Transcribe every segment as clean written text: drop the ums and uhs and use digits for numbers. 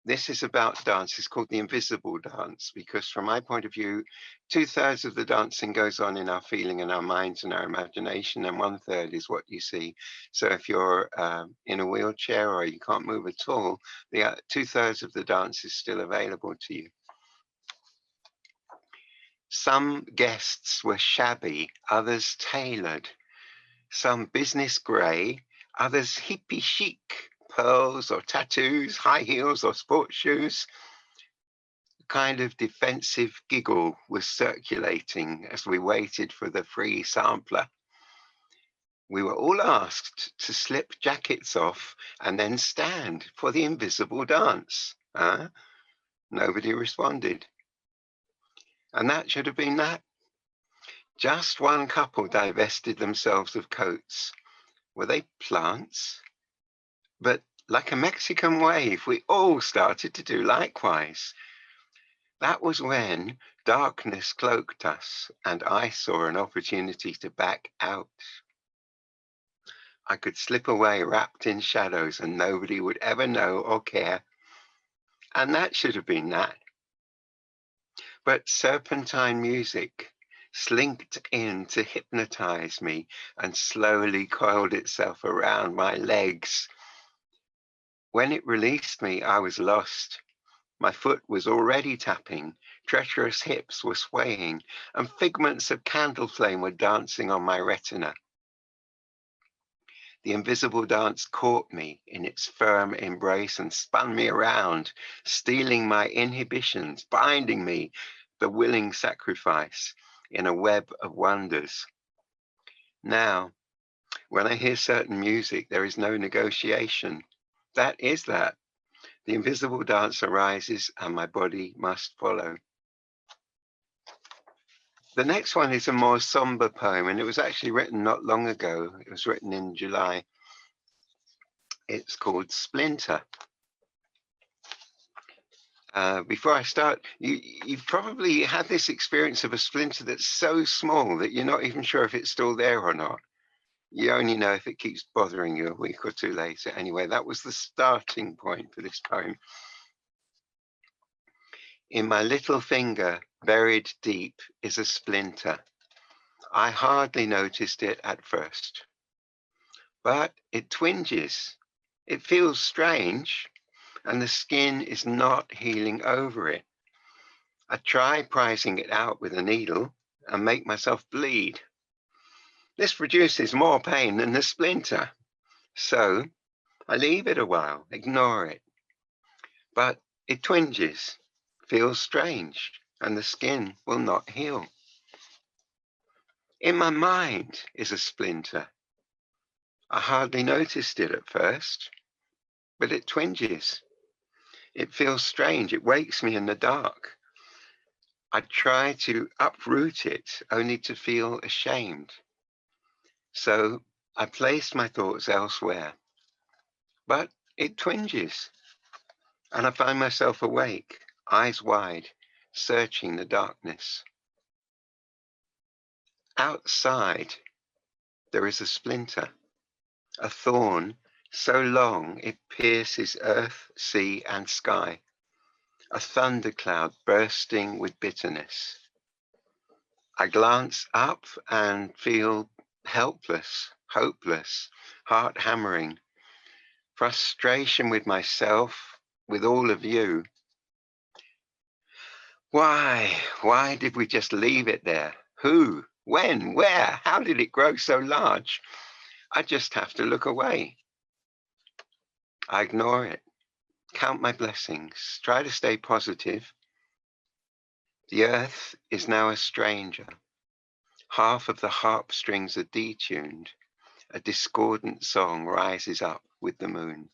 this is about dance. It's called the invisible dance because from my point of view, 2/3 of the dancing goes on in our feeling and our minds and our imagination, and 1/3 is what you see. So if you're in a wheelchair or you can't move at all, the 2/3 of the dance is still available to you. Some guests were shabby, others tailored, some business grey, others hippie chic, pearls or tattoos, high heels or sports shoes. A kind of defensive giggle was circulating as we waited for the free sampler. We were all asked to slip jackets off and then stand for the invisible dance. Nobody responded. And that should have been that. Just one couple divested themselves of coats. Were they plants? But like a Mexican wave, we all started to do likewise. That was when darkness cloaked us and I saw an opportunity to back out. I could slip away wrapped in shadows and nobody would ever know or care. And that should have been that. But serpentine music slinked in to hypnotize me and slowly coiled itself around my legs. When it released me, I was lost. My foot was already tapping, treacherous hips were swaying, and figments of candle flame were dancing on my retina. The invisible dance caught me in its firm embrace and spun me around, stealing my inhibitions, binding me, the willing sacrifice, in a web of wonders. Now, when I hear certain music, there is no negotiation. That is that. The invisible dance arises and my body must follow. The next one is a more somber poem, and it was actually written not long ago. It was written in July. It's called Splinter. Before I start, you've probably had this experience of a splinter that's so small that you're not even sure if it's still there or not. You only know if it keeps bothering you a week or two later. Anyway, that was the starting point for this poem. In my little finger, buried deep, is a splinter. I hardly noticed it at first, but it twinges. It feels strange, and the skin is not healing over it. I try prizing it out with a needle and make myself bleed. This produces more pain than the splinter. So I leave it a while, ignore it. But it twinges, feels strange, and the skin will not heal. In my mind is a splinter. I hardly noticed it at first, but it twinges. It feels strange. It wakes me in the dark. I try to uproot it only to feel ashamed. So I place my thoughts elsewhere, but it twinges, and I find myself awake, eyes wide, searching the darkness. Outside, there is a splinter, a thorn so long it pierces earth, sea, and sky, a thundercloud bursting with bitterness. I glance up and feel helpless, hopeless, heart hammering, frustration with myself, with all of you. Why did we just leave it there? Who, when, where, how did it grow so large? I just have to look away. I ignore it, count my blessings, try to stay positive. The earth is now a stranger. Half of the harp strings are detuned. A discordant song rises up with the moon.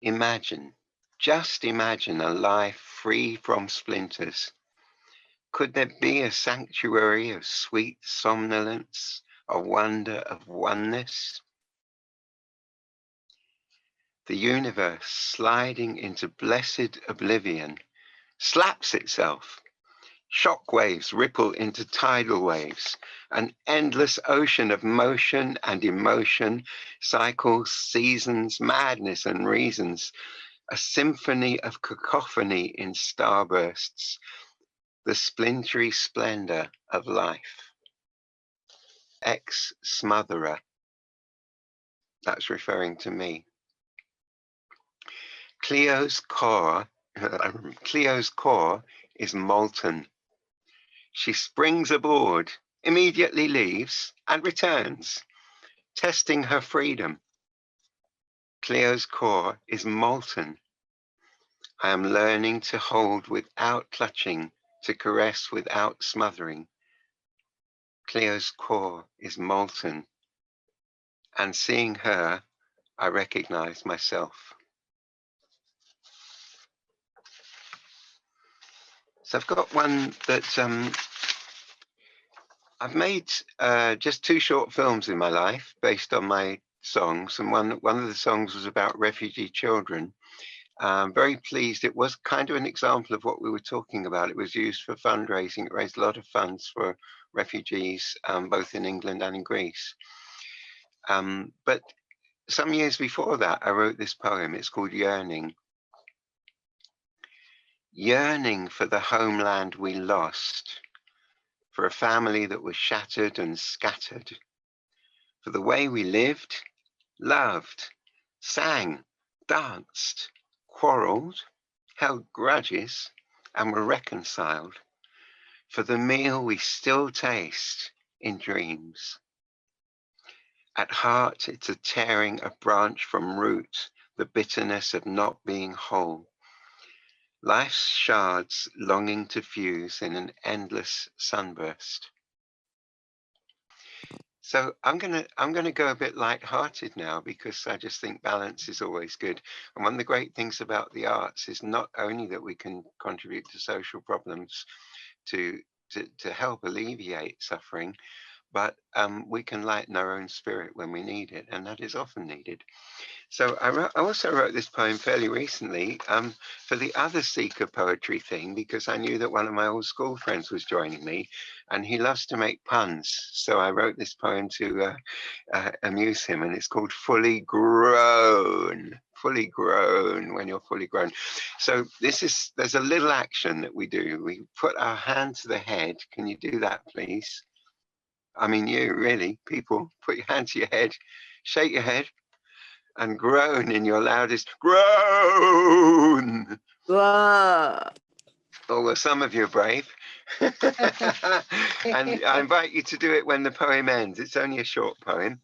Imagine, just imagine a life free from splinters. Could there be a sanctuary of sweet somnolence, a wonder of oneness? The universe, sliding into blessed oblivion, slaps itself. Shock waves ripple into tidal waves, an endless ocean of motion and emotion, cycles, seasons, madness and reasons, a symphony of cacophony in starbursts, the splintery splendor of life. Ex-smotherer, that's referring to me. Cleo's core is molten. She springs aboard, immediately leaves, and returns, testing her freedom. Cleo's core is molten. I am learning to hold without clutching, to caress without smothering. Cleo's core is molten, and seeing her, I recognize myself. So I've got one that I've made just 2 short films in my life based on my songs, and one of the songs was about refugee children. I'm very pleased. It was kind of an example of what we were talking about. It was used for fundraising. It raised a lot of funds for refugees, both in England and in Greece. But some years before that, I wrote this poem. It's called Yearning. Yearning for the homeland we lost, for a family that was shattered and scattered, for the way we lived, loved, sang, danced, quarreled, held grudges, and were reconciled, for the meal we still taste in dreams. At heart, it's a tearing a branch from root, the bitterness of not being whole. Life's shards longing to fuse in an endless sunburst. So I'm gonna go a bit light-hearted now, because I just think balance is always good. And one of the great things about the arts is not only that we can contribute to social problems to help alleviate suffering, but we can lighten our own spirit when we need it, and that is often needed. So I also wrote this poem fairly recently for the other Seeker poetry thing, because I knew that one of my old school friends was joining me, and he loves to make puns. So I wrote this poem to amuse him, and it's called Fully Grown. Fully grown, when you're fully grown. So there's a little action that we do. We put our hand to the head. Can you do that, please? I mean, you really, people, put your hand to your head, shake your head, and groan in your loudest groan. Whoa. Oh, well, some of you are brave. And I invite you to do it when the poem ends. It's only a short poem.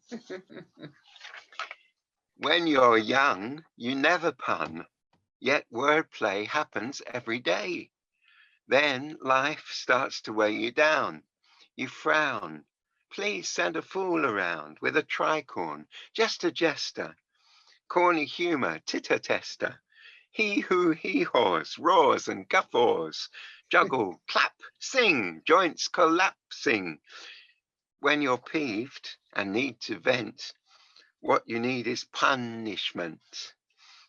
When you're young, you never pun, yet wordplay happens every day. Then life starts to weigh you down. You frown. Please send a fool around with a tricorn, just a jester. Corny humor, titter-tester. He who hee-haws, roars and guffaws. Juggle, clap, sing, joints collapsing. When you're peeved and need to vent, what you need is punishment.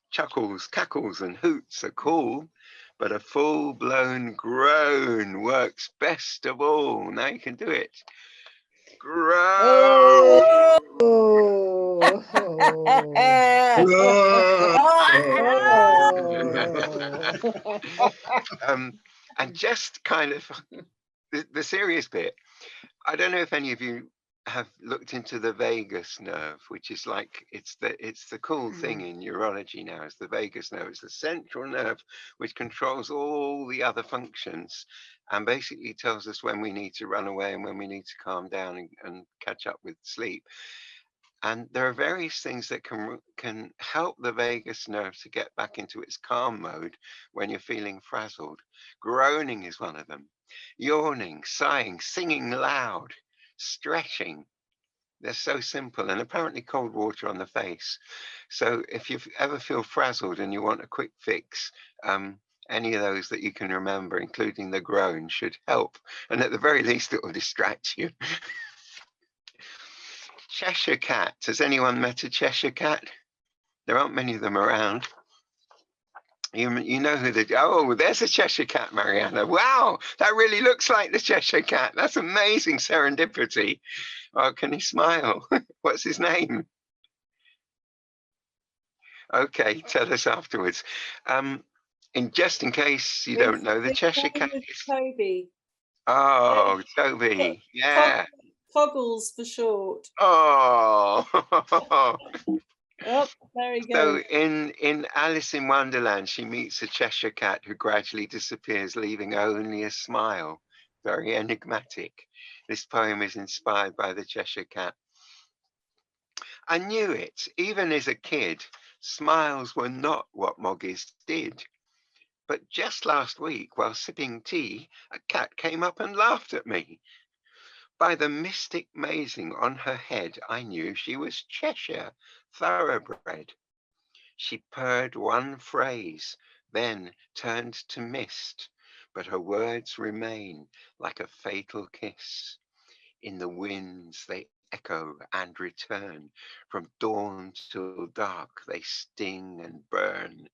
Chuckles, cackles, and hoots are cool, but a full-blown groan works best of all. Now you can do it. Groan! Oh. And just kind of the serious bit, I don't know if any of you have looked into the vagus nerve, which is like, it's the cool thing in neurology now, is the vagus nerve. It's the central nerve which controls all the other functions, and basically tells us when we need to run away and when we need to calm down and catch up with sleep. And there are various things that can help the vagus nerve to get back into its calm mode when you're feeling frazzled. Groaning is one of them. Yawning, sighing, singing loud, stretching. They're so simple, and apparently cold water on the face. So if you ever feel frazzled and you want a quick fix, any of those that you can remember, including the groan, should help. And at the very least, it will distract you. Cheshire cat. Has anyone met a Cheshire cat? There aren't many of them around. You know who the, oh, there's a Cheshire Cat, Mariana. Wow, that really looks like the Cheshire Cat. That's amazing serendipity. Oh, can he smile? What's his name? Okay, tell us afterwards. And just in case you don't know, the His Cheshire name Cat was is, Toby. oh, Toby, Cog- yeah. Coggles for short. Oh, Oh, there he so goes. in Alice in Wonderland, she meets a Cheshire Cat who gradually disappears, leaving only a smile. Very enigmatic. This poem is inspired by the Cheshire Cat. I knew it, even as a kid. Smiles were not what moggies did. But just last week, while sipping tea, a cat came up and laughed at me. By the mystic mazing on her head, I knew she was Cheshire, thoroughbred. She purred one phrase, then turned to mist, but her words remain like a fatal kiss. In the winds they echo and return, from dawn till dark they sting and burn.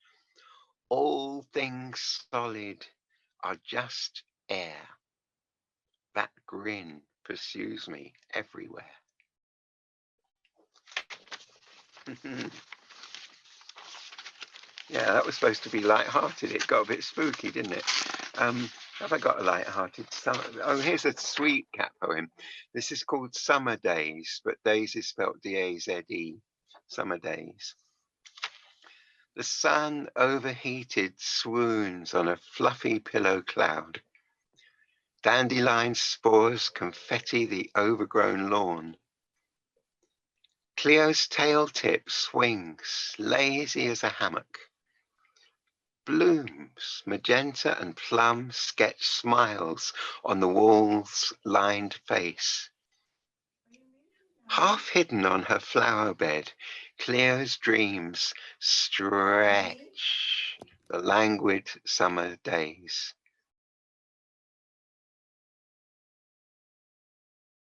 All things solid are just air. That grin pursues me everywhere. Yeah, that was supposed to be light-hearted. It got a bit spooky, didn't it? Have I got a light-hearted summer? Oh, here's a sweet cat poem. This is called Summer Days, but days is spelled D-A-Z-E. Summer Days. The sun, overheated, swoons on a fluffy pillow cloud. Dandelion spores confetti the overgrown lawn. Cleo's tail tip swings, lazy as a hammock. Blooms, magenta and plum, sketch smiles on the wall's lined face. Half hidden on her flower bed, Cleo's dreams stretch the languid summer days.